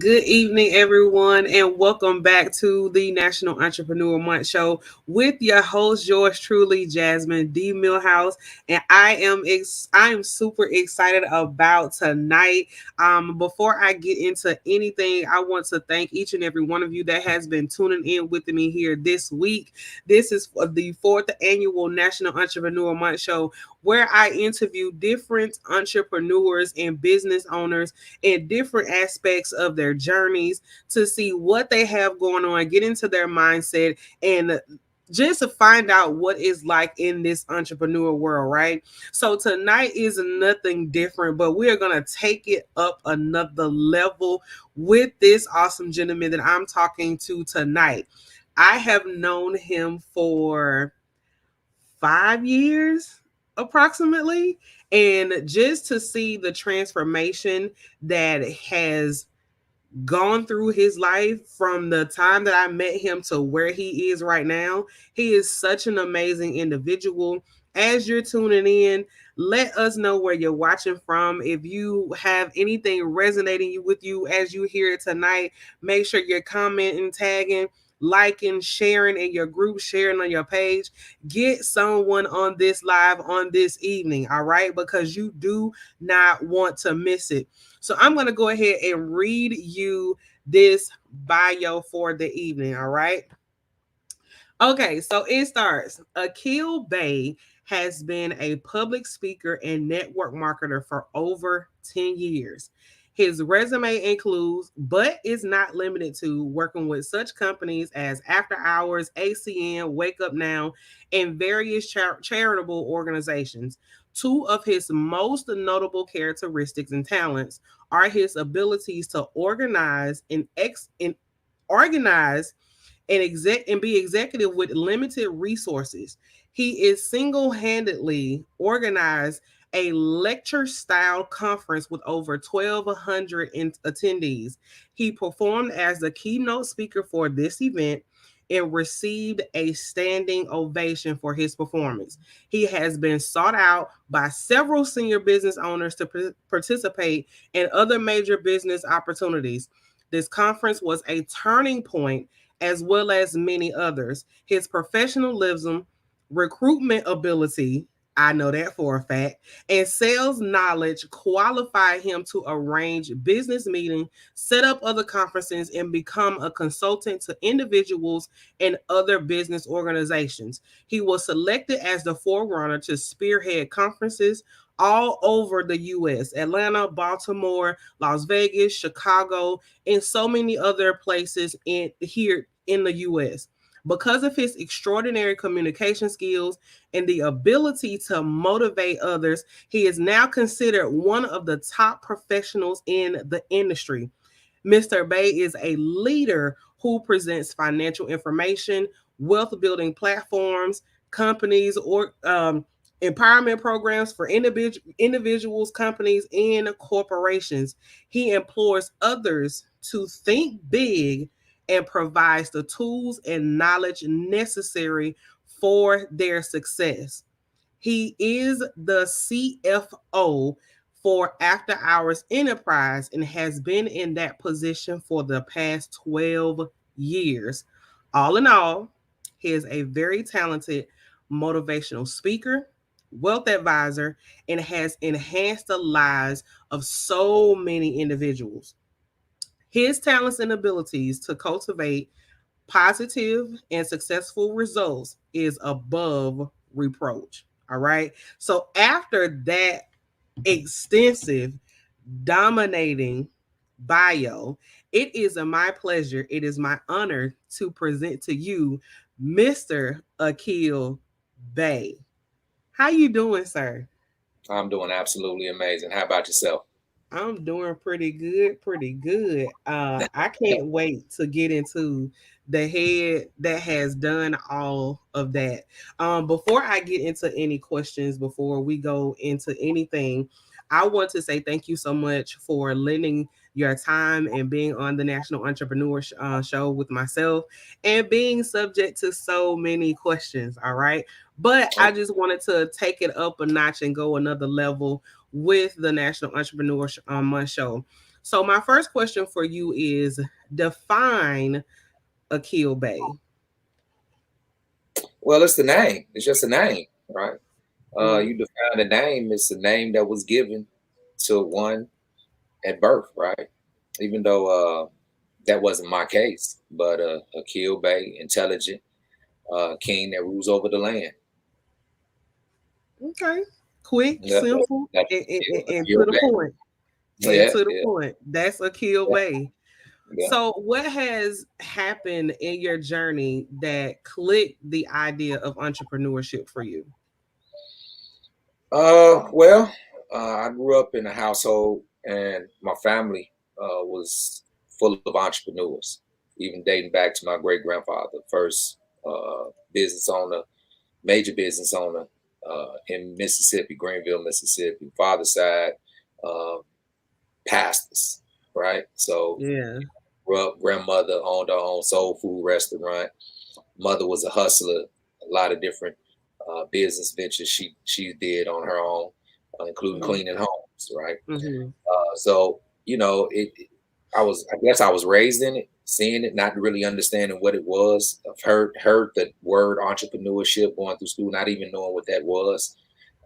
Good evening, everyone, and welcome back to the National Entrepreneur Month Show with your host, yours truly, Jasmine D. Millhouse. And I am super excited about tonight. Before I get into anything, I want to thank each and every one of you that has been tuning in with me here this week. This is for the fourth annual National Entrepreneur Month Show, where I interview different entrepreneurs and business owners in different aspects of their journeys to see what they have going on, get into their mindset, and just to find out what it's like in this entrepreneur world, right? So tonight is nothing different, but we are going to take it up another level with this awesome gentleman that I'm talking to tonight. I have known him for 5 years approximately. And just to see the transformation that has gone through his life from the time that I met him to where he is right now, he is such an amazing individual. As you're tuning in, let us know where you're watching from. If you have anything resonating with you as you hear it tonight, make sure you're commenting, tagging, liking, sharing in your group, sharing on your page. Get someone on this live on this evening, all right? Because you do not want to miss it. So I'm going to go ahead and read you this bio for the evening, all right? Okay, so it starts. Akil Bey has been a public speaker and network marketer for over 10 years. His resume includes, but is not limited to, working with such companies as After Hours, ACN, Wake Up Now, and various charitable organizations. Two of his most notable characteristics and talents are his abilities to organize and be executive with limited resources. He is single-handedly organized a lecture style conference with over 1,200 attendees. He performed as the keynote speaker for this event and received a standing ovation for his performance. He has been sought out by several senior business owners to participate in other major business opportunities. This conference was a turning point as well as many others. His professionalism, recruitment ability, I know that for a fact, and sales knowledge qualify him to arrange business meetings, set up other conferences, and become a consultant to individuals and other business organizations. He was selected as the forerunner to spearhead conferences all over the U.S., Atlanta, Baltimore, Las Vegas, Chicago, and so many other places here in the U.S. Because of his extraordinary communication skills and the ability to motivate others, he is now considered one of the top professionals in the industry. Mr. Bey is a leader who presents financial information, wealth building platforms, companies, or empowerment programs for individuals, companies, and corporations. He implores others to think big and provides the tools and knowledge necessary for their success. He is the CFO for After Hours Enterprise and has been in that position for the past 12 years. All in all, he is a very talented motivational speaker, wealth advisor, and has enhanced the lives of so many individuals. His talents and abilities to cultivate positive and successful results is above reproach. All right. So after that extensive, dominating bio, it is my pleasure, it is my honor to present to you Mr. Akil Bey. How you doing, sir? I'm doing absolutely amazing. How about yourself? I'm doing pretty good, pretty good. I can't wait to get into the head that has done all of that. Before I get into any questions, before we go into anything, I want to say thank you so much for lending your time and being on the National Entrepreneur Show with myself and being subject to so many questions. All right. But I just wanted to take it up a notch and go another level with the National Entrepreneur Month Show. So my first question for you is define Akil Bey. Well, it's the name. It's just a name, right? Mm, You define the name. It's the name that was given to one at birth, right? Even though that wasn't my case, but Akil Bey, intelligent king that rules over the land. okay. Quick, Yeah, simple, that's and Akil to the Bey. point. And Yeah, to the yeah, point. That's Akil yeah, Bey. yeah. So, what has happened in your journey that clicked the idea of entrepreneurship for you? Well, I grew up in a household, and my family was full of entrepreneurs, even dating back to my great grandfather, first business owner, major business owner in Mississippi, Greenville, Mississippi. Father side, uh, pastors, right? So, Yeah. grew up, grandmother owned her own soul food restaurant. Mother was a hustler, a lot of different business ventures she did on her own, including cleaning homes, right? Mm-hmm. So I guess I was raised in it, seeing it, not really understanding what it was. I've heard the word entrepreneurship going through school, not even knowing what that was.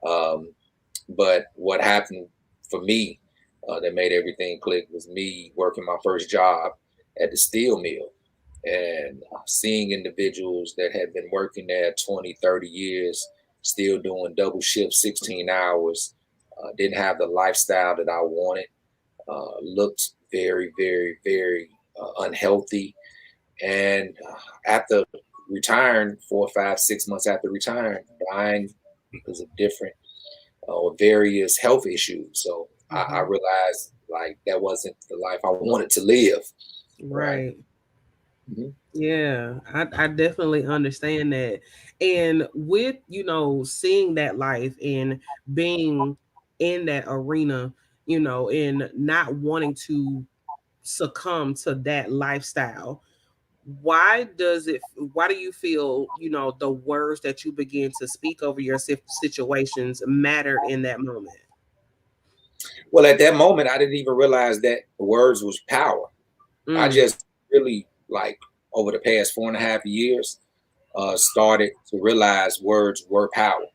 Um, but what happened for me that made everything click was me working my first job at the steel mill and seeing individuals that had been working there 20, 30 years, still doing double shift, 16 hours, didn't have the lifestyle that I wanted, looked very, very, very unhealthy. And after retiring, 4, 5, 6 months after retiring, dying because of different or various health issues. So I Mm-hmm. realized like that wasn't the life I wanted to live. Right. Right. Mhm. Yeah, I definitely understand that. And with, seeing that life and being in that arena, and not wanting to succumb to that lifestyle, why do you feel, the words that you begin to speak over your situations mattered in that moment? Well, at that moment, I didn't even realize that words was power. I Mm, just really like over the past 4.5 years started to realize words were power.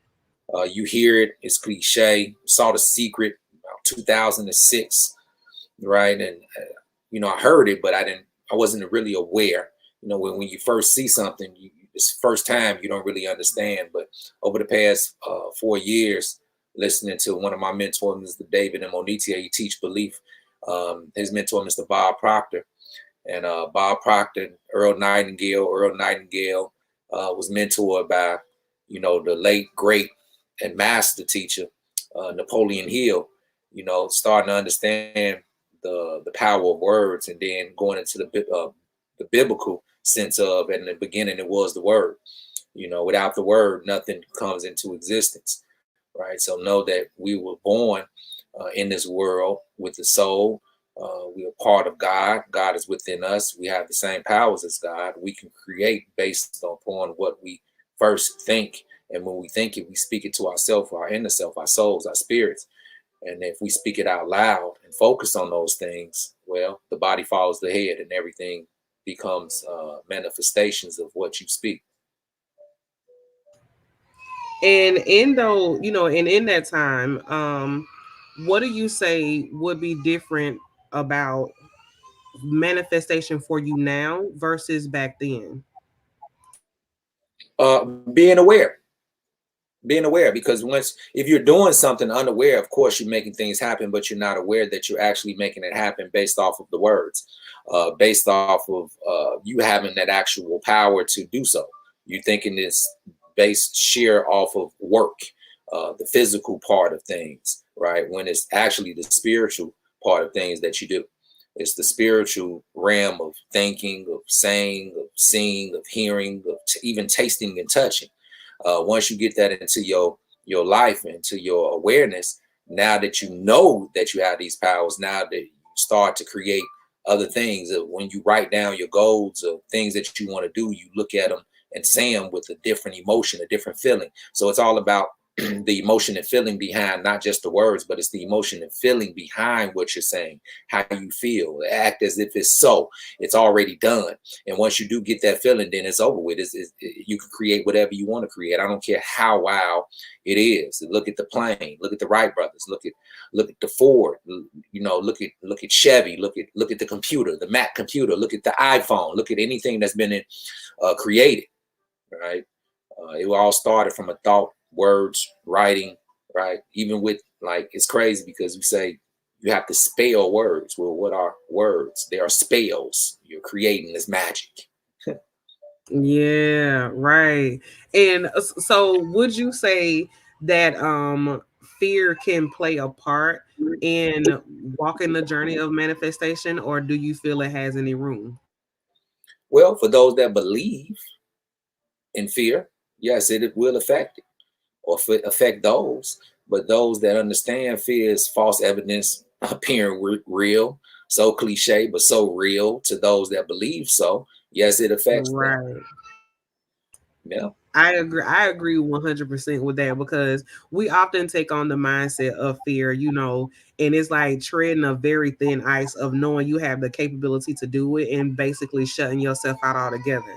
You hear it, it's cliche. Saw The Secret about 2006, right? And I heard it, but I wasn't really aware. When you first see something, it's first time you don't really understand. But over the past 4 years, listening to one of my mentors, Mr. David and Monitia, he teach belief. His mentor, Mr. Bob Proctor, and Bob Proctor, Earl Nightingale was mentored by, the late great and master teacher Napoleon Hill. Starting to understand the power of words, and then going into the biblical sense of, in the beginning, it was the word. Without the word, nothing comes into existence, right? So know that we were born in this world with the soul. We are part of God. God is within us. We have the same powers as God. We can create based upon what we first think. And when we think it, we speak it to ourself, our inner self, our souls, our spirits. And if we speak it out loud and focus on those things, well, the body follows the head and everything becomes manifestations of what you speak. and in that time, what do you say would be different about manifestation for you now versus back then? Being aware because once if you're doing something unaware, of course you're making things happen, but you're not aware that you're actually making it happen based off of the words, based off of you having that actual power to do so. You're thinking it's based sheer off of work, the physical part of things, right? When it's actually the spiritual part of things that you do. It's the spiritual realm of thinking, of saying, of seeing, of hearing, of even tasting and touching. Once you get that into your life, into your awareness, now that you know that you have these powers, now that you start to create other things. When you write down your goals of things that you want to do, you look at them and say them with a different emotion, a different feeling. So it's all about the emotion and feeling behind not just the words, but it's the emotion and feeling behind what you're saying, how you feel. Act as if it's so. It's already done. And once you do get that feeling, then it's over with. You can create whatever you want to create. I don't care how wow it is. Look at the plane. Look at the Wright brothers. Look at the Ford. You know, look at Chevy. Look at the computer, the Mac computer. Look at the iPhone. Look at anything that's been created. Right. It all started from a thought, words, writing, right? Even with, like, it's crazy because we say you have to spell words. Well, what are words? They are spells. You're creating this magic. Yeah, right. And so would you say that fear can play a part in walking the journey of manifestation, or do you feel it has any room? Well, for those that believe in fear, yes, it will affect it or affect those. But those that understand fear is false evidence appearing real, so cliche, but so real to those that believe so. Yes, it affects them. Right. Yeah, I agree. I agree 100% with that because we often take on the mindset of fear, and it's like treading a very thin ice of knowing you have the capability to do it and basically shutting yourself out altogether.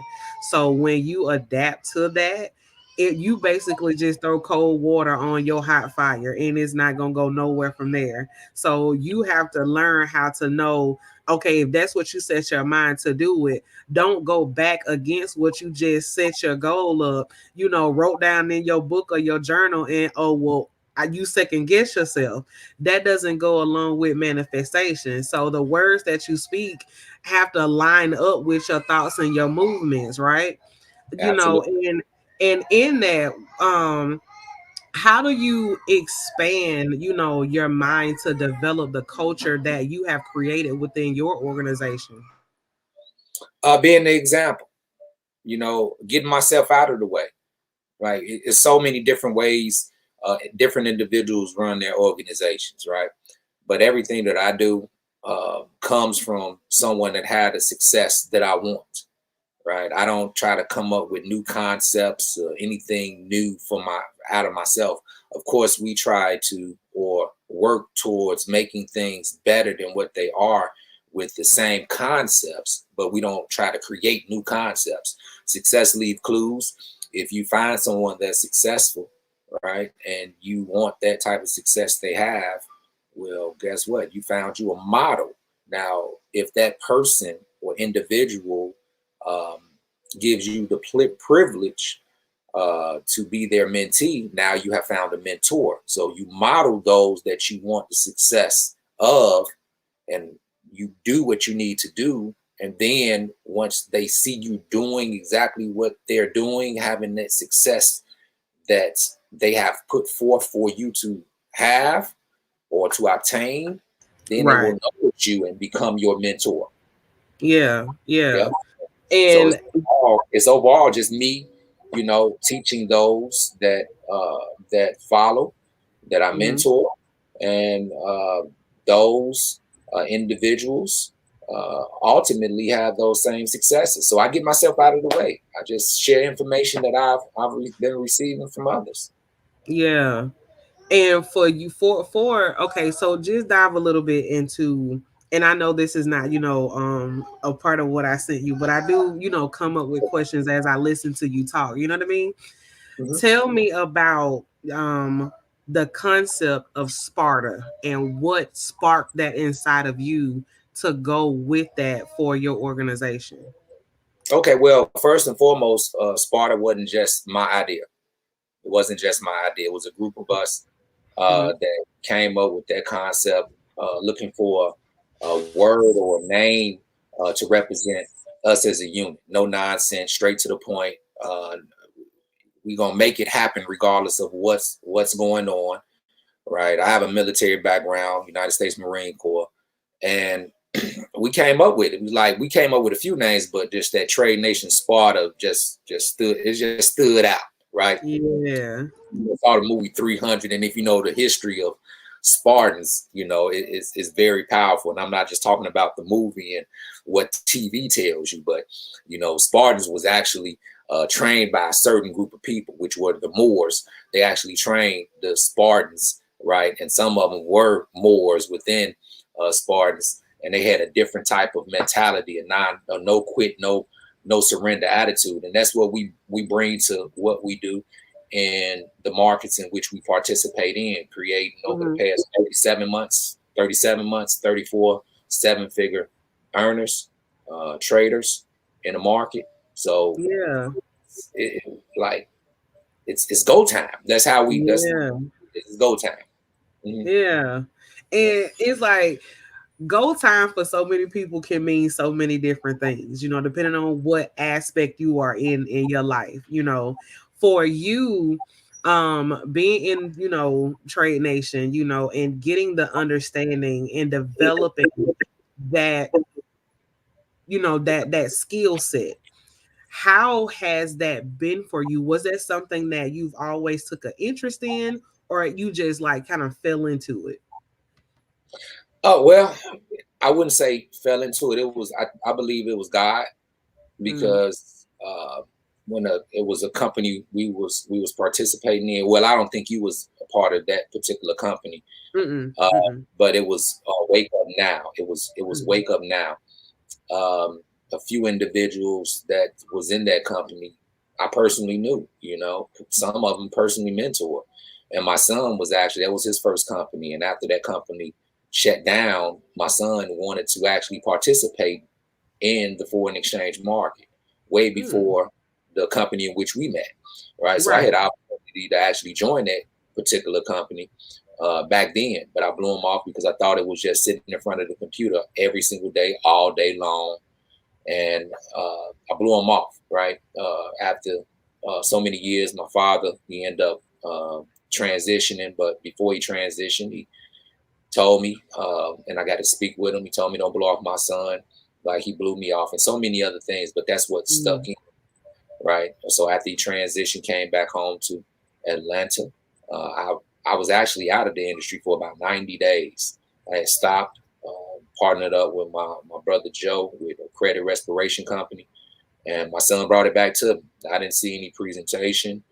So when you adapt to that, you basically just throw cold water on your hot fire and it's not going to go nowhere from there. So you have to learn how to know, okay, if that's what you set your mind to do it, don't go back against what you just set your goal up, wrote down in your book or your journal, and oh well, you second guess yourself. That doesn't go along with manifestation. So the words that you speak have to line up with your thoughts and your movements, right? absolutely. And in that, how do you expand, your mind to develop the culture that you have created within your organization? Being the example, getting myself out of the way. Right? It's so many different ways. Different individuals run their organizations, right? But everything that I do comes from someone that had a success that I want. Right? I don't try to come up with new concepts or anything new for my out of myself. Of course, we try to or work towards making things better than what they are with the same concepts, but we don't try to create new concepts. Success leave clues. If you find someone that's successful, right, and you want that type of success they have, well, guess what? You found you a model. Now, if that person or individual um, gives you the privilege to be their mentee, now you have found a mentor. So you model those that you want the success of, and you do what you need to do. And then once they see you doing exactly what they're doing, having that success that they have put forth for you to have or to obtain, then they will Right. notice you and become your mentor. Yeah. Yeah. Yeah. So And it's overall just me, teaching those that follow, that I mhm, mentor, and those individuals ultimately have those same successes. So I get myself out of the way. I just share information that I've been receiving from others. yeah. And for you for okay, so just dive a little bit into, and I know this is not, a part of what I sent you, but I do, come up with questions as I listen to you talk. You know what I mean? Mhm. Tell me about the concept of Sparta and what sparked that inside of you to go with that for your organization. Okay, well, first and foremost, Sparta wasn't just my idea. It wasn't just my idea. It was a group of us Mhm. that came up with that concept, looking for a word or a name to represent us as a unit. No nonsense, straight to the point. We're gonna make it happen regardless of what's going on. Right. I have a military background, United States Marine Corps, and we came up with it. Like we came up with a few names, but just that Trade Nation Sparta just stood out, right? Yeah. You saw the movie 300, and if you know the history of Spartans, it's very powerful. And I'm not just talking about the movie and what TV tells you, but Spartans was actually trained by a certain group of people, which were the Moors. They actually trained the Spartans, right? And some of them were Moors within Spartans, and they had a different type of mentality, a no quit, no surrender attitude, and that's what we bring to what we do and the markets in which we participate in, creating over the past 37 months, 34 7-figure earners, traders in the market. So Yeah. like it's go time. That's how we. Yeah. It's go time. Mm-hmm. Yeah. And it's like go time for so many people can mean so many different things, you know, depending on what aspect you are in your life, you know. For you, being in, you know, Trade Nation, you know, and getting the understanding and developing that, you know, that skill set, how has that been for you? Was that something that you've always took an interest in, or you just like kind of fell into it? Oh well, I wouldn't say fell into it. It was I believe it was God Mm, because when it was a company we was participating in. Well, I don't think you was a part of that particular company, mm-mm, uh, mm-mm, but it was Wake Up Now. It was mm-mm, Wake Up Now. A few individuals that was in that company, I personally knew. You know, some of them personally mentor, and my son was actually that was his first company, and after that company shut down, my son wanted to actually participate in the foreign exchange market way mm. before the company in which we met, right? So I Right. had the opportunity to actually join that particular company back then, but I blew them off because I thought it was just sitting in front of the computer every single day, all day long, and I blew them off, right? After so many years, my father, he ended up transitioning, but before he transitioned, he told me, and I got to speak with him. He told me don't blow off my son, like he blew me off, and so many other things. But that's what stuck Mm, in, right? So after he transitioned, came back home to Atlanta. I was actually out of the industry for about 90 days. I had stopped, partnered up with my brother Joe with a credit restoration company, and my son brought it back to me. I didn't see any presentation.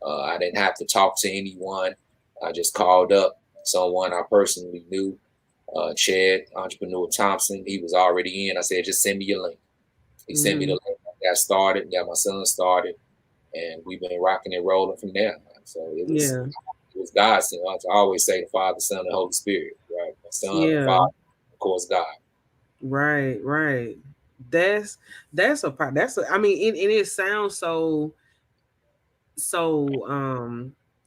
I didn't have to talk to anyone. I just called up someone I personally knew, Chad Entrepreneur Thompson. He was already in. I said, just send me your link. He sent me the mm. link. I got started, got my son started, and we've been rocking and rolling from there. So Yeah. it was God. So I always say the Father, Son, and Holy Spirit, right? The Son, the Yeah. Father, of course, God. Right. Right. That's that's a part. That's a, I mean, and it sounds so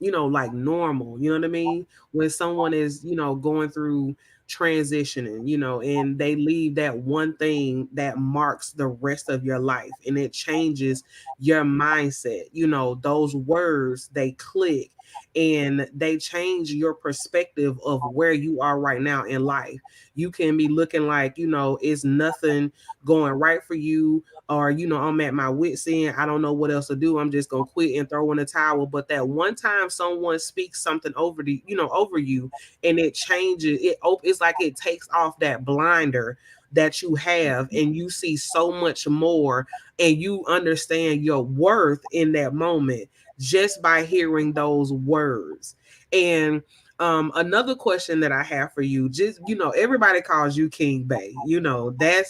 you know, like normal, you know what I mean, when someone is, you know, going through transitioning, you know, and they leave that one thing that marks the rest of your life and it changes your mindset, you know, those words they click and they change your perspective of where you are right now in life. You can be looking like, you know, it's nothing going right for you, or you know, I'm at my wits end, I don't know what else to do, I'm just gonna quit and throw in the towel. But that one time someone speaks something over the, you know, over you, and it changes it, it's like it takes off that blinder that you have and you see so much more, and you understand your worth in that moment just by hearing those words. And another question that I have for you, just, you know, everybody calls you King Bay. You know, Yeah.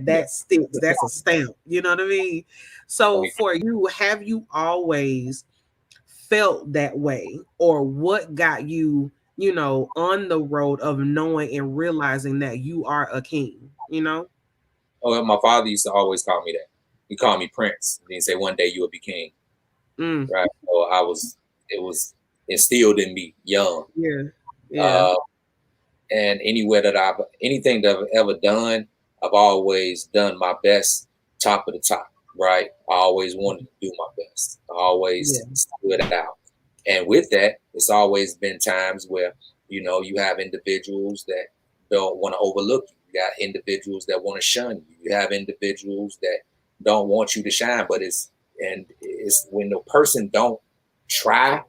that sticks. That's a stamp. You know what I mean? Oh, So yeah. for you, have you always felt that way, or what got you, you know, on the road of knowing and realizing that you are a king? You know? Oh, my father used to always call me that. He called me Prince. And he'd say, one day you will be king, Mm, right? So it was instilled in me young. yeah, yeah, Uh, and anything that I've ever done, I've always done my best, top of the top, right? I always wanted to do my best. I yeah. always stood out. And with that, it's always been times where, you know, you have individuals that don't want to overlook you. You got individuals that want to shun you. You have individuals that don't want you to shine, but it's when the person don't try,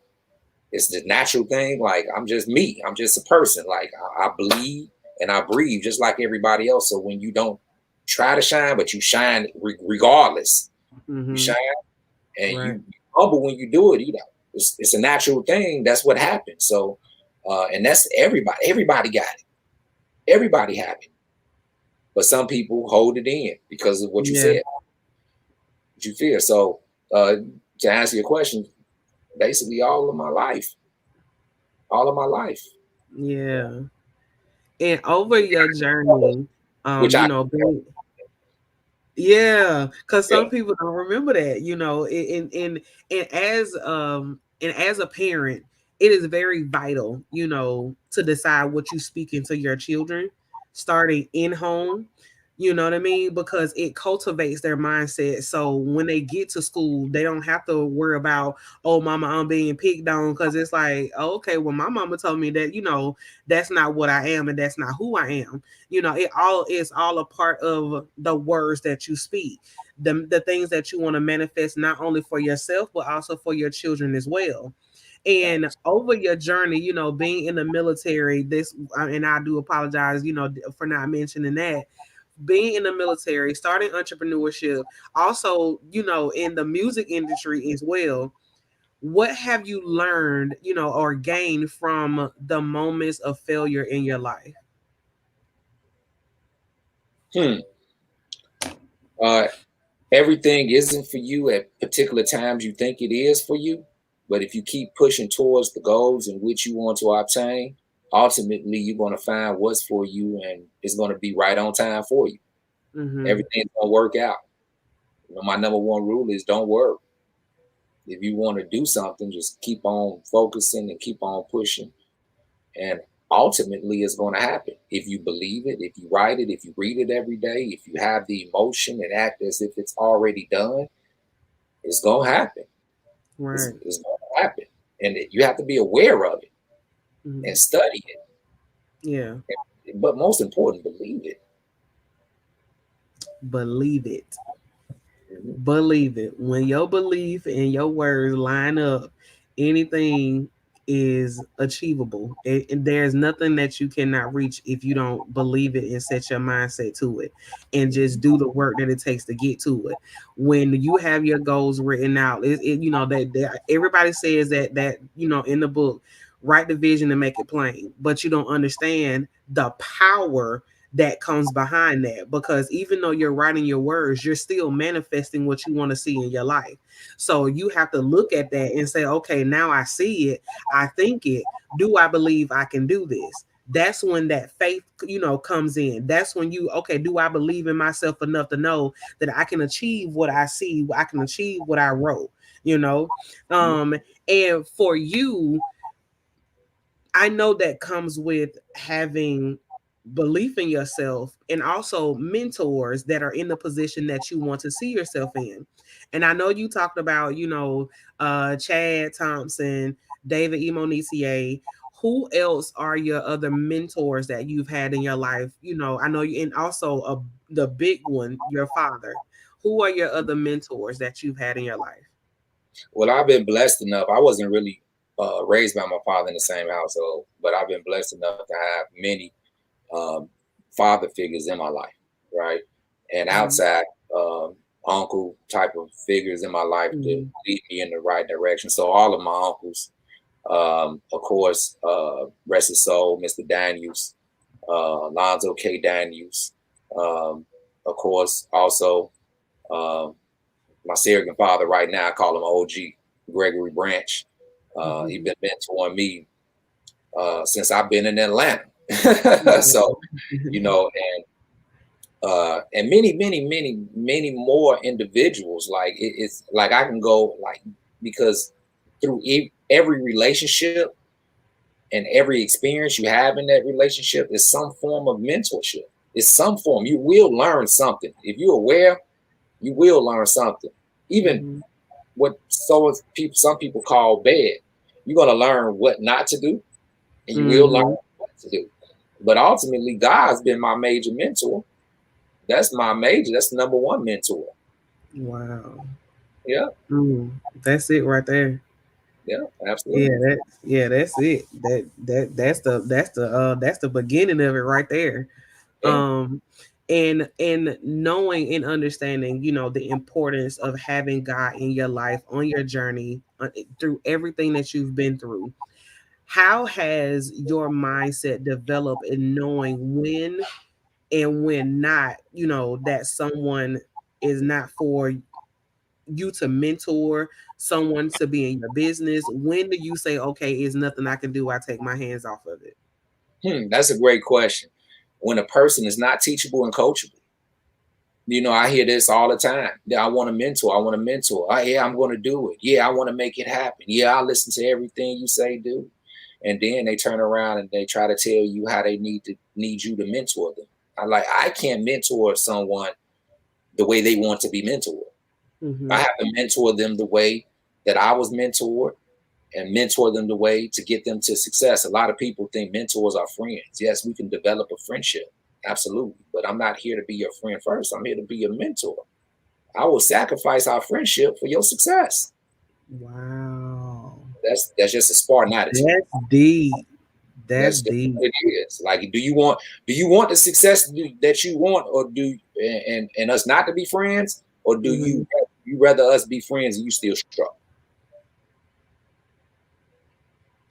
it's the natural thing. Like I'm just me. I'm just a person. Like I bleed and I breathe just like everybody else. So when you don't try to shine, but you shine regardless, you Mm-hmm. shine. and Right. you humble when you do it. You know, it's a natural thing. That's what happens. So, and that's everybody. Everybody got it. Everybody have it. But some people hold it in because of what you Yeah. said, what you fear. So, uh, to answer your question, basically all of my life, Yeah. And over your journey, which I, yeah, because yeah, some people don't remember that, and as a parent, it is very vital, to decide what you speak into your children, starting in home. You know what I mean? Because it cultivates their mindset. So when they get to school, they don't have to worry about, oh, mama, I'm being picked on. Because it's like, oh, okay, well, my mama told me that, that's not what I am and that's not who I am. It's all a part of the words that you speak, the things that you want to manifest, not only for yourself but also for your children as well. And over your journey, being in the military, and I do apologize, for not mentioning that, being in the military, starting entrepreneurship, also, in the music industry as well. What have you learned, or gained from the moments of failure in your life? hmm, uh, everything isn't for you at particular times you think it is for you. But if you keep pushing towards the goals in which you want to obtain, ultimately you're going to find what's for you, and it's going to be right on time for you. Mm-hmm. Everything's going to work out. You know, my number one rule is don't worry. If you want to do something, just keep on focusing and keep on pushing. And ultimately, it's going to happen. If you believe it, if you write it, if you read it every day, if you have the emotion and act as if it's already done, it's going to happen. Right. It's going to happen. And you have to be aware of it Mm-hmm. and study it. Yeah. But most important, believe it. Believe it. Mhm. Believe it. When your belief and your words line up, anything is achievable. And there's nothing that you cannot reach if you don't believe it and set your mindset to it and just do the work that it takes to get to it. When you have your goals written out, that everybody says that in the book, write the vision and make it plain, but you don't understand the power that comes behind that, because even though you're writing your words, you're still manifesting what you want to see in your life. So you have to look at that and say, okay, now I see it, I think it, do I believe I can do this? That's when that faith, comes in. That's when okay, do I believe in myself enough to know that I can achieve what I see, I can achieve what I wrote, you know um and for you, I know that comes with having belief in yourself and also mentors that are in the position that you want to see yourself in. And I know you talked about, Chad Thompson, David Emonisier. Who else are your other mentors that you've had in your life? I know you, and also the big one, your father. Who are your other mentors that you've had in your life? Well, I've been blessed enough. I wasn't really raised by my father in the same household, but I've been blessed enough to have many um, father figures in my life, right? And Mm-hmm. outside uncle type of figures in my life to Mm-hmm. lead me in the right direction. So all of my uncles, of course, rest his soul, Mr. Daniels, Lonzo K. Daniels, of course, also um, my surrogate father right now, I call him OG, Gregory Branch. He's been mentoring me since I've been in Atlanta. So, you know, and many, many, many, many more individuals. Like it's like I can go like because through every relationship and every experience you have in that relationship is some form of mentorship. It's some form. You will learn something if you're aware. You will learn something. Even Mm-hmm. what some people call bad. You're gonna learn what not to do, and you will learn Mm-hmm. what to do. But ultimately, God's been my major mentor. That's my major. That's the number one mentor. Wow. Yeah, Mm, that's it right there. yeah, Yeah, absolutely. that's it. That's the beginning of it right there. Yeah. Um And knowing and understanding, the importance of having God in your life on your journey, through everything that you've been through. How has your mindset developed in knowing when and when not, that someone is not for you to mentor, someone to be in your business? When do you say, okay, it's nothing I can do, I take my hands off of it? That's a great question. When a person is not teachable and coachable, I hear this all the time. Yeah, I want to mentor. I want to mentor. Yeah, I'm going to do it. Yeah, I want to make it happen. Yeah, I listen to everything you say, do. And then they turn around and they try to tell you how they need you to mentor them. I can't mentor someone the way they want to be mentored. I Mm-hmm. have to mentor them the way that I was mentored and mentor them the way to get them to success. A lot of people think mentors are friends. Yes, we can develop a friendship. Absolutely. But I'm not here to be your friend first. I'm here to be your mentor. I will sacrifice our friendship for your success. Wow. That's just a Spartan attitude. That's deep. That's That's just deep. what it is. Like, do you want the success that you want, or and us not to be friends, or do Mm-hmm. you rather us be friends and you still struggle?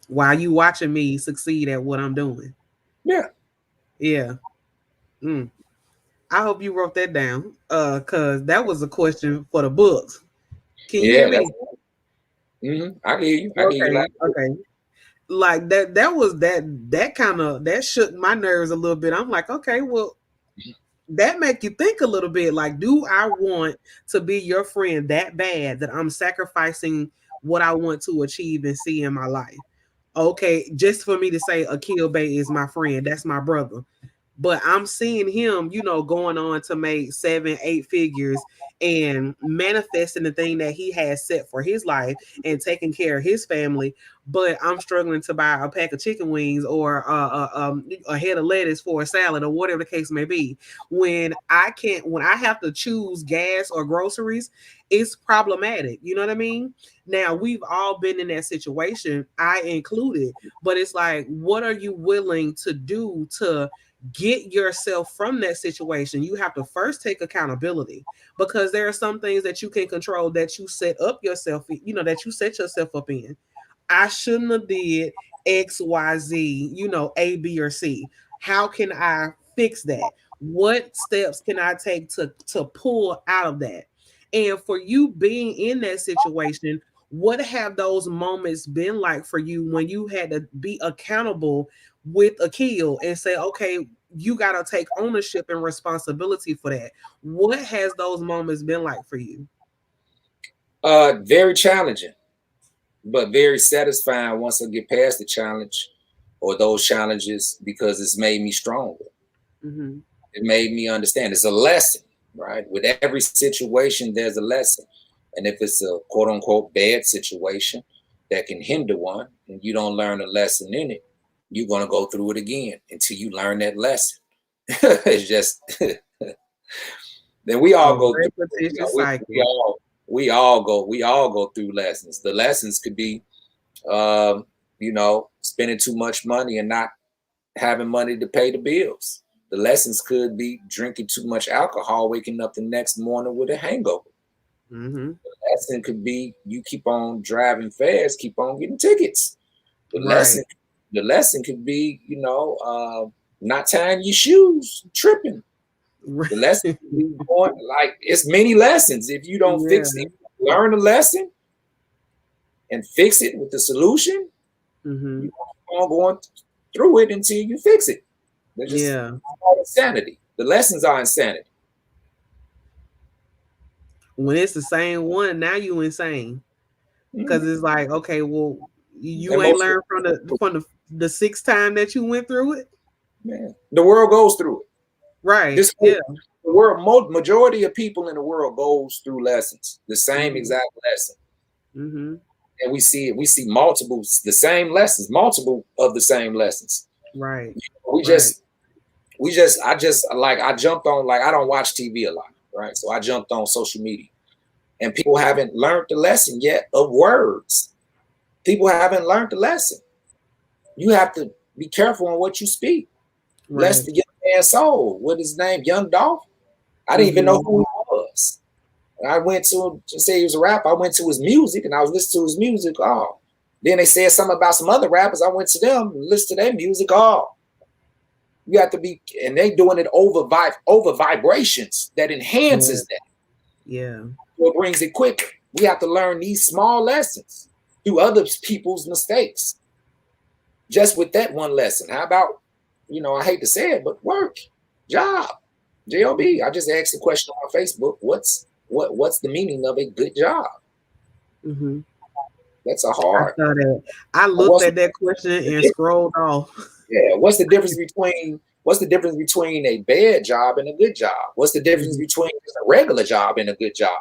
While you watching me succeed at what I'm doing. Yeah, Yeah. Mm. I hope you wrote that down. Cause that was a question for the books. Can you hear yeah. That's me? I hear you. I hear you. Okay. Okay. Like that kind of that shook my nerves a little bit. I'm like, okay, well, that make you think a little bit. Like, do I want to be your friend that bad that I'm sacrificing what I want to achieve and see in my life? Okay, just for me to say Akil Bey is my friend, that's my brother. But I'm seeing him, going on to make 7, 8 figures and manifesting the thing that he has set for his life and taking care of his family. But I'm struggling to buy a pack of chicken wings or a head of lettuce for a salad or whatever the case may be. When I have to choose gas or groceries, it's problematic. You know what I mean? Now, we've all been in that situation, I included, but it's like, what are you willing to do to get yourself from that situation? You have to first take accountability, because there are some things that you can control that you set up yourself, that you set yourself up in. I shouldn't have did XYZ, A, B, or C. How can I fix that? What steps can I take to pull out of that? And for you being in that situation, what have those moments been like for you when you had to be accountable with Akil and say, okay, you got to take ownership and responsibility for that? What has those moments been like for you? Very challenging, but very satisfying once I get past the challenge or those challenges, because it's made me stronger. Mm-hmm. It made me understand. It's a lesson, right? With every situation, there's a lesson. And if it's a quote unquote bad situation that can hinder one and you don't learn a lesson in it, you're going to go through it again until you learn that lesson. It's just, then we A all go through, repetitious we, cycle. we all go through lessons. The lessons could be, spending too much money and not having money to pay the bills. The lessons could be drinking too much alcohol, waking up the next morning with a hangover. Mm-hmm. The lesson could be you keep on driving fast, keep on getting tickets. The Right. lesson, the lesson could be, not tying your shoes, tripping. The lesson could be going, like, it's many lessons. If you don't fix Yeah. it, learn the lesson and fix it with the solution, Mm-hmm. you keep on going through it until you fix it. They're just Yeah. insanity. The lessons are insanity. When it's the same one, now you insane. Cause Mhm. it's like, okay, well, you And ain't most of learned from the sixth time that you went through it. man, the world goes through it. Right. This Yeah. the world, majority of people in the world goes through lessons, the same Mm-hmm. exact lesson, Mm-hmm. and we see it. We see multiple, the same lessons, multiple of the same lessons. Right. We Right. just, I jumped on, like, I don't watch TV a lot, right? So I jumped on social media, and people haven't learned the lesson yet of words. People haven't learned the lesson. You have to be careful on what you speak, lest Right. the young man soul. What is his name? Young Dolph. I didn't even know Mm-hmm. who he was. And I went to say he was a rapper. I went to his music and I was listening to his music. Oh, then they said something about some other rappers. I went to them, listened to their music. Oh, you have to be, and they doing it over vibrations that Yeah. enhances that. Yeah. What brings it quick. We have to learn these small lessons through other people's mistakes. Just with that one lesson. How about, I hate to say it, but work, job, job. I just asked the question on Facebook. What's the meaning of a good job? Mm-hmm. That's a I hard. saw that. I looked What's at that question the and difference? scrolled off. Yeah. What's the difference between a bad job and a good job? What's the difference Mhm. between just a regular job and a good job?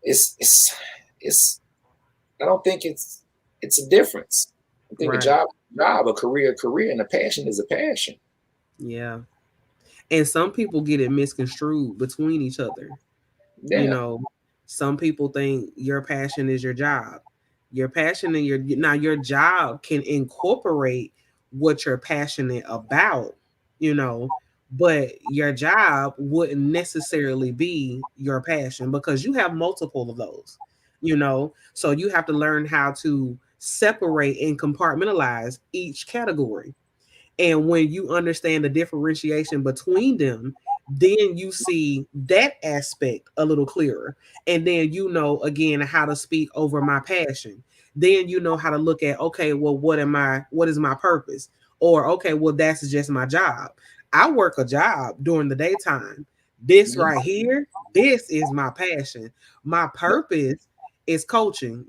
It's I don't think it's a difference. I think a Right. job is a job, a career, and a passion is a passion. Yeah. And some people get it misconstrued between each other. You Yeah. know, some people think your passion is your job. Your passion and your job can incorporate what you're passionate about, you know, but your job wouldn't necessarily be your passion because you have multiple of those. So you have to learn how to separate and compartmentalize each category. And when you understand the differentiation between them, then you see that aspect a little clearer. And then you know again how to speak over my passion. Then you know how to look at, okay, well, what is my purpose? Or okay, well, that's just my job. I work a job during the daytime. This Mhm. right here, this is my passion. My purpose is coaching.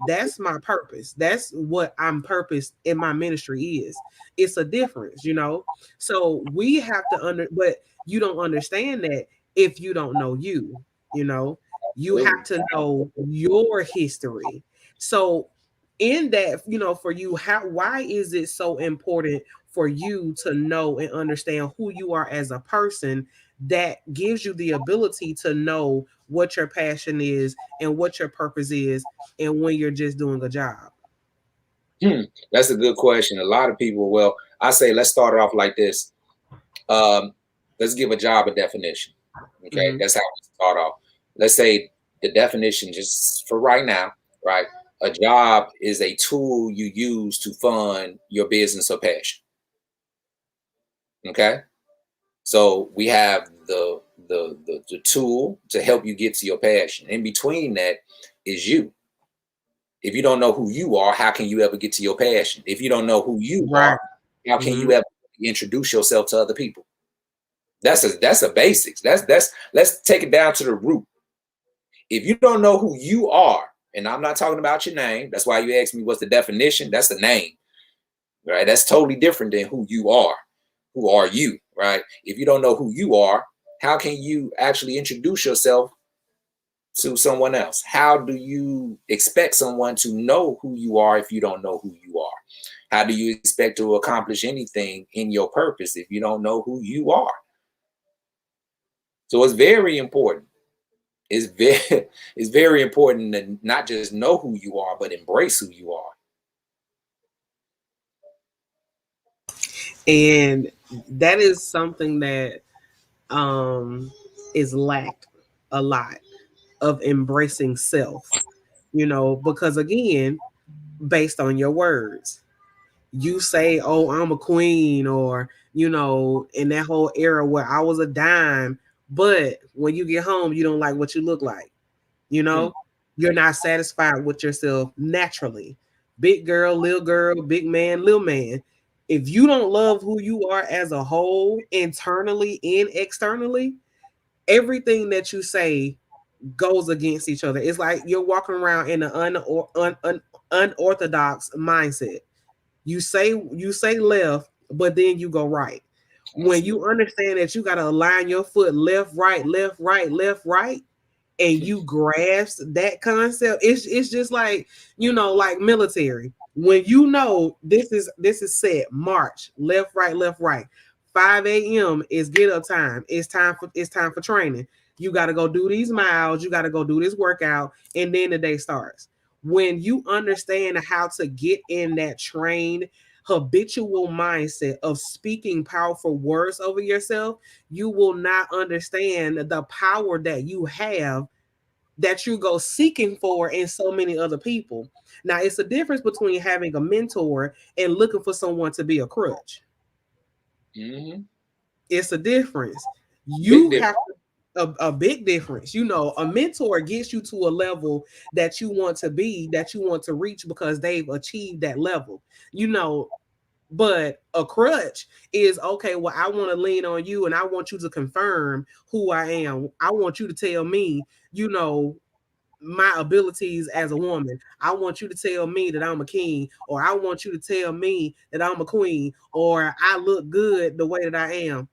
That's my purpose. That's what I'm purpose in my ministry is. It's a difference. So we have to but you don't understand that if you don't know you. You have Absolutely. to know your history. So in that, for you, why is it so important for you to know and understand who you are as a person? That gives you the ability to know what your passion is and what your purpose is, and when you're just doing a job. Hmm. That's a good question. A lot of people, well, I say let's start it off like this. Um, let's give a job a definition. Okay, Hmm. that's how we start off. Let's say the definition, just for right now, right? A job is a tool you use to fund your business or passion. Okay, so we have the tool to help you get to your passion. In between that is you. If you don't know who you are, how can you ever get to your passion? If you don't know who you Right. are, how can Hmm. you ever introduce yourself to other people? That's a basics. That's let's take it down to the root. If you don't know who you are, and I'm not talking about your name, that's why you asked me what's the definition. That's the name, right? That's totally different than who you are. Who are you, right? If you don't know who you are, how can you actually introduce yourself to someone else? How do you expect someone to know who you are if you don't know who you are? How do you expect to accomplish anything in your purpose if you don't know who you are? So it's very important. It's very it's very important to not just know who you are, but embrace who you are. And that is something that um is lacked a lot, of embracing self, because again, based on your words, you say, oh, I'm a queen, or in that whole era where I was a dime, but when you get home you don't like what you look like. you Hmm. know you're not satisfied with yourself naturally. Big girl, big man, little man. If you don't love who you are as a whole, internally and externally, everything that you say goes against each other. It's like you're walking around in an unorthodox mindset. You say left, but then you go right. When you Absolutely. understand that you got to align your foot left, right, left, right, left, right, and you grasp that concept, it's just like military. When this is set, march, left, right. 5 a.m. is get up time. It's time for training. You got to go do these miles. You got to go do this workout, and then the day starts. When you understand how to get in that trained habitual mindset of speaking powerful words over yourself, you will not understand the power that you have that you go seeking for in so many other people. Now, it's a difference between having a mentor and looking for someone to be a crutch. Hmm. It's a difference. Big You difference. have a big difference. You know, a mentor gets you to a level that you want to be, that you want to reach because they've achieved that level. You know, but a crutch is okay. Well, I want to lean on you and I want you to confirm who I am. I want you to tell me, you know, my abilities as a woman. I want you to tell me that I'm a king, or I want you to tell me that I'm a queen, or I look good the way that I am.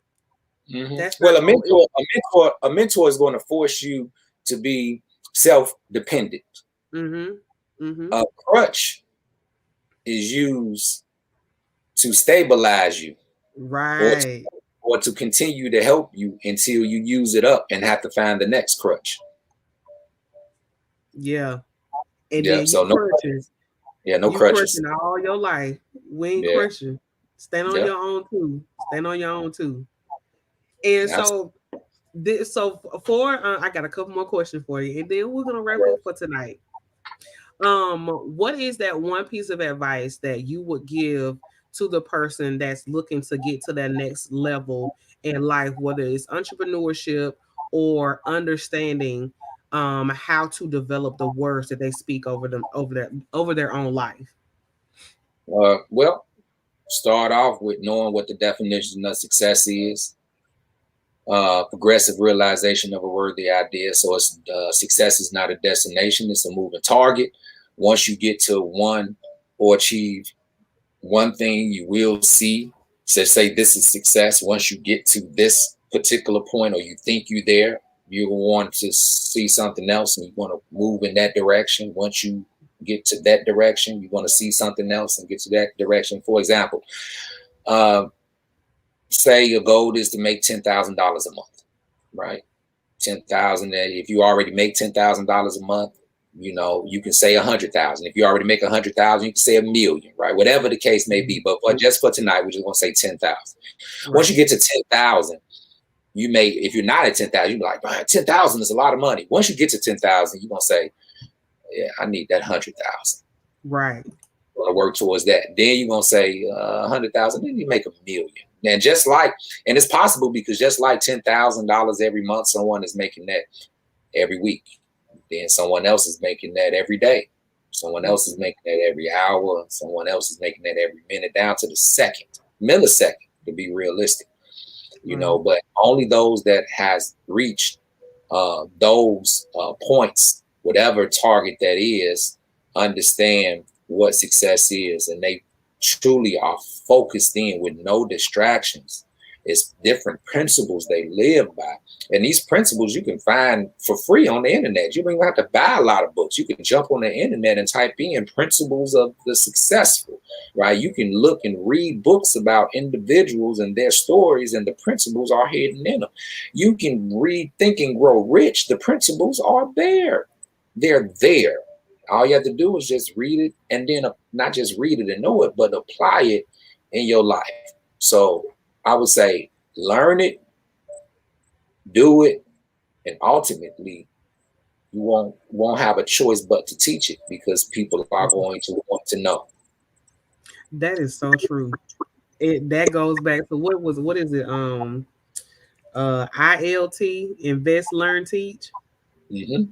Hmm. That's not Well, going to. a mentor is going to force you to be self-dependent. Mm-hmm. Mm-hmm. A crutch is used to stabilize you, or to, Right. or to continue to help you until you use it up and have to find the next crutch. Yeah. And Yeah. then So no, yeah, no you crutches. crushing all your life. We ain't Yeah. crushing. Stand on Yeah. your own too. Stand on your own too. And Absolutely. so this, so for I got a couple more questions for you, and then we're gonna wrap up for tonight. What is that one piece of advice that you would give to the person that's looking to get to that next level in life, whether it's entrepreneurship or understanding how to develop the words that they speak over them over their own life? Well, start off with knowing what the definition of success is. Progressive realization of a worthy idea. So it's success is not a destination; it's a moving target. Once you get to one or achieve one thing, you will see. So say this is success. Once you get to this particular point, or you think you're there, you want to see something else, and you want to move in that direction. Once you get to that direction, you want to see something else and get to that direction. For example, uh, say your goal is to make $10,000 a month, right? 10,000. If you already make $10,000 a month, you can say 100,000. If you already make 100,000, you can say a million, right? Whatever the case may be. But just for tonight, we're just gonna say 10,000. Once you Right. get to 10,000, you may, if you're not at 10,000, you be like, "Man, 10,000 is a lot of money." Once you get to 10,000, you're gonna say, "Yeah, I need that 100,000. Right. Gonna work towards that." Then you're gonna say 100,000. Then you make a million. And just like, and it's possible because just like $10,000 every month, someone is making that every week. Then someone else is making that every day. Someone else is making that every hour. Someone else is making that every minute, down to the second, millisecond, to be realistic. Right. But only those that has reached those points, whatever target that is, understand what success is, and they truly are focused in with no distractions. It's different principles they live by, and these principles you can find for free on the internet. You don't even have to buy a lot of books. You can jump on the internet and type in principles of the successful, right? You can look and read books about individuals and their stories, and the principles are hidden in them. You can read Think and Grow Rich. The principles are there. They're there. All you have to do is just read it, and then not just read it and know it, but apply it in your life. So I would say learn it, do it, and ultimately you won't have a choice but to teach it, because people are going to want to know. That is so true. It that goes back to what is it? ILT, invest, learn, teach. Hmm.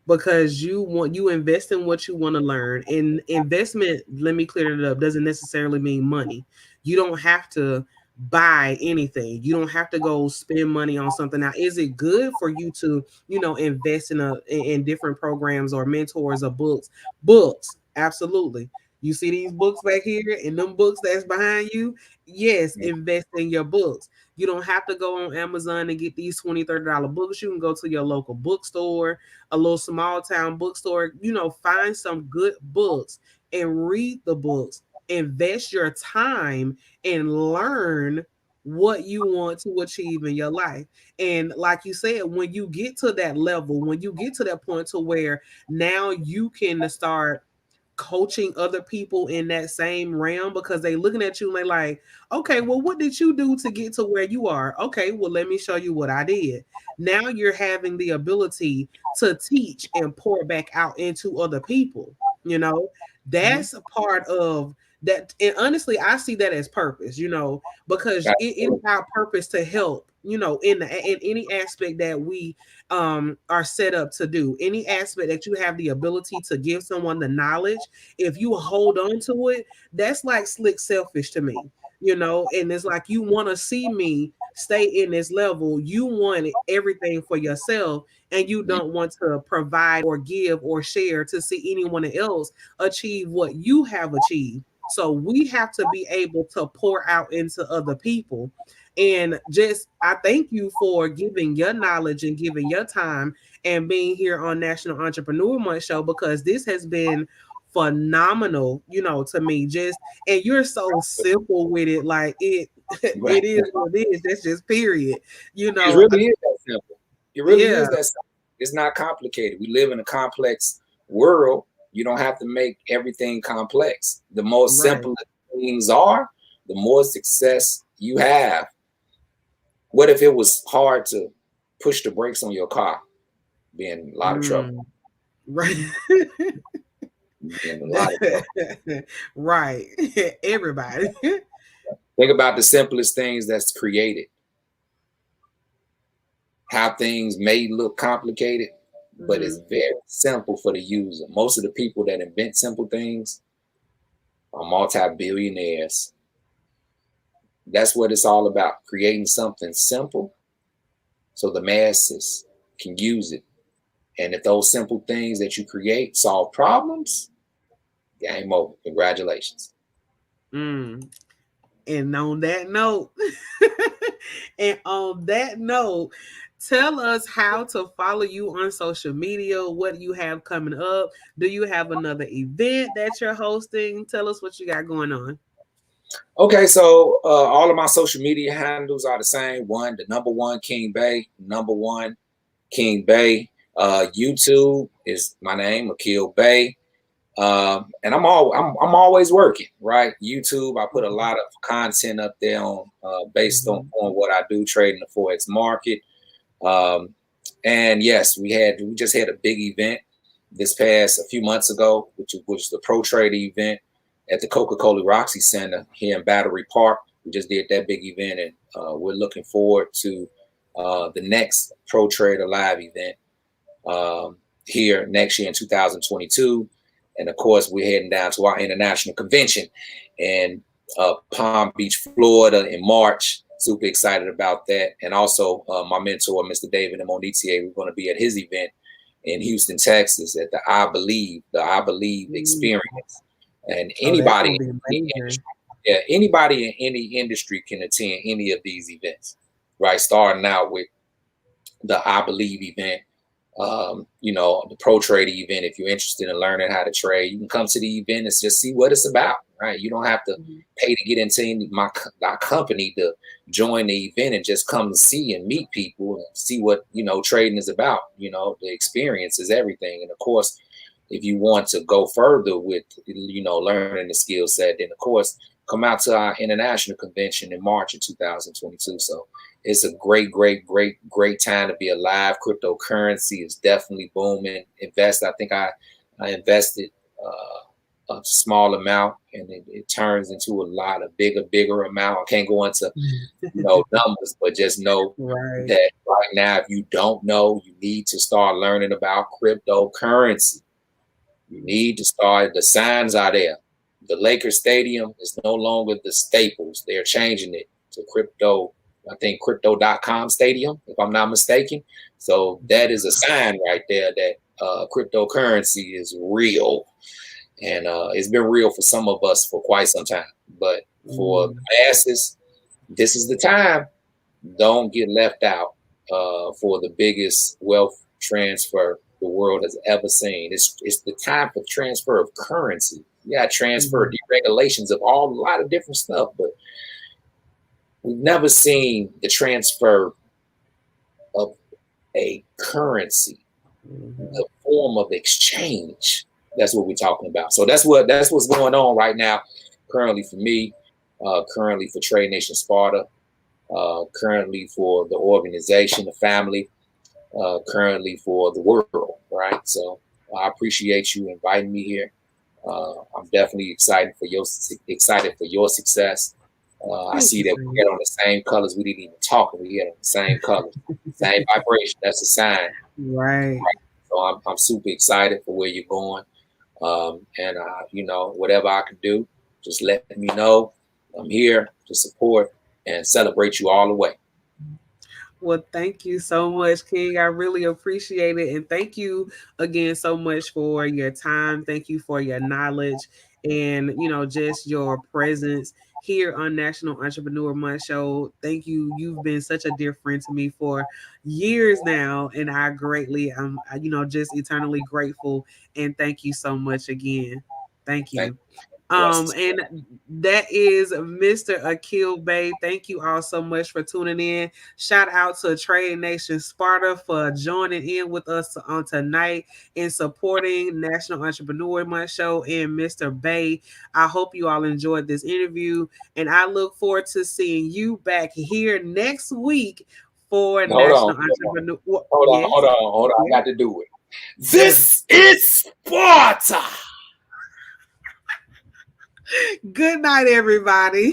Because you invest in what you want to learn. And investment, let me clear it up, doesn't necessarily mean money. You don't have to buy anything. You don't have to go spend money on something. Now, is it good for you to, invest in different programs or mentors or books? Books, absolutely. You see these books back here and them books that's behind you? Yes, invest in your books. You don't have to go on Amazon and get these $20, $30 books. You can go to your local bookstore, a little small town bookstore, find some good books and read the books. Invest your time and learn what you want to achieve in your life. And like you said, when you get to that level, when you get to that point to where now you can start coaching other people in that same realm, because they looking at you and they like, okay, well, what did you do to get to where you are? Okay, well, let me show you what I did. Now you're having the ability to teach and pour back out into other people. You know, Mhm. that's a part of that. And honestly, I see that as purpose, because it is our purpose to help, in any aspect that we are set up to do. Any aspect that you have the ability to give someone the knowledge, if you hold on to it, that's like slick selfish to me. And it's like, you want to see me stay in this level. You want everything for yourself, and you don't want to provide or give or share to see anyone else achieve what you have achieved. So we have to be able to pour out into other people. And just, I thank you for giving your knowledge and giving your time and being here on National Entrepreneur Month show, because this has been phenomenal, to me. Just, and you're so simple with it. Like Right. it is what it is. That's just period. You It know, really is that simple. It really yeah, is that simple. It's not complicated. We live in a complex world. You don't have to make everything complex. The more right. simple things are, the more success you have. What if it was hard to push the brakes on your car? Be in a lot of trouble. Mm, right. Be in a lot of trouble. Right. Everybody. Think about the simplest things that's created. How things may look complicated, but it's Hmm. very simple for the user. Most of the people that invent simple things are multi-billionaires. That's what it's all about, creating something simple so the masses can use it. And if those simple things that you create solve problems, game over. Congratulations. Mm. And on that note, tell us how to follow you on social media. What you have coming up? Do you have another event that you're hosting? Tell us what you got going on. Okay, so all of my social media handles are the same. One, the number one King Bey, number one King Bey. YouTube is my name, Akil Bey. And I'm always working, right? YouTube, I put a lot of content up there on based Mhm. on what I do, trading the forex market. Um, and yes, we just had a big event this past a few months ago, which was the Pro Trader event at the Coca-Cola Roxy Center here in Battery Park. We just did that big event, and we're looking forward to the next Pro Trader Live event here next year in 2022. And of course, we're heading down to our international convention in Palm Beach, Florida in March. Super excited about that. And also, my mentor, Mr. David Monetier, we're going to be at his event in Houston, Texas at the I Believe Mm. experience. And Oh, that's anybody gonna in be any amazing. industry, yeah, anybody in any industry can attend any of these events, right? Starting out with the I Believe event, the Pro Trader event. If you're interested in learning how to trade, you can come to the event and just see what it's about, right? You don't have to Mhm. pay to get into my company to join the event, and just come and see and meet people and see what, trading is about. The experience is everything. And of course, if you want to go further with, learning the skill set, then of course, come out to our international convention in March of 2022. So it's a great, great, great, great time to be alive. Cryptocurrency is definitely booming. Invest. I think I invested a small amount, and it turns into a lot of bigger amount. I can't go into numbers, but just know Right. that right now, if you don't know, you need to start learning about cryptocurrency. You need to start. The signs are there. The Lakers Stadium is no longer the Staples. They're changing it to crypto. I think crypto.com stadium, if I'm not mistaken. So that is a sign right there that cryptocurrency is real. And it's been real for some of us for quite some time. But for the Mm. masses, this is the time. Don't get left out for the biggest wealth transfer the world has ever seen. It's the time for transfer of currency. Yeah, transfer Mhm. deregulations of a lot of different stuff, but we've never seen the transfer of a currency, Mhm. the form of exchange. That's what we're talking about. So that's what's going on right now, currently for me, currently for Trade Nation Sparta, currently for the organization, the family, currently for the world. Right. So I appreciate you inviting me here. I'm definitely excited for your success. I Thank see you, that we Sam. get on the same colors. We didn't even talk, and we get on the same colors, same vibration. That's a sign. Right. So I'm super excited for where you're going. And whatever I can do, just let me know. I'm here to support and celebrate you all the way. Well, thank you so much, King. I really appreciate it. And thank you again so much for your time. Thank you for your knowledge and, just your presence here on National Entrepreneur Month Show. Thank you. You've been such a dear friend to me for years now. And I greatly, just eternally grateful. And thank you so much again. Thank Thank you. you. Blessings. And that is Mr. Akil Bey. Thank you all so much for tuning in. Shout out to Trade Nation Sparta for joining in with us on tonight and supporting National Entrepreneur Month Show and Mr. Bey. I hope you all enjoyed this interview, and I look forward to seeing you back here next week for Hold on, National hold on, Entrepreneur. hold on, Yes, hold on, hold on. I yes, got to do it. yes. This is Sparta. Good night, everybody.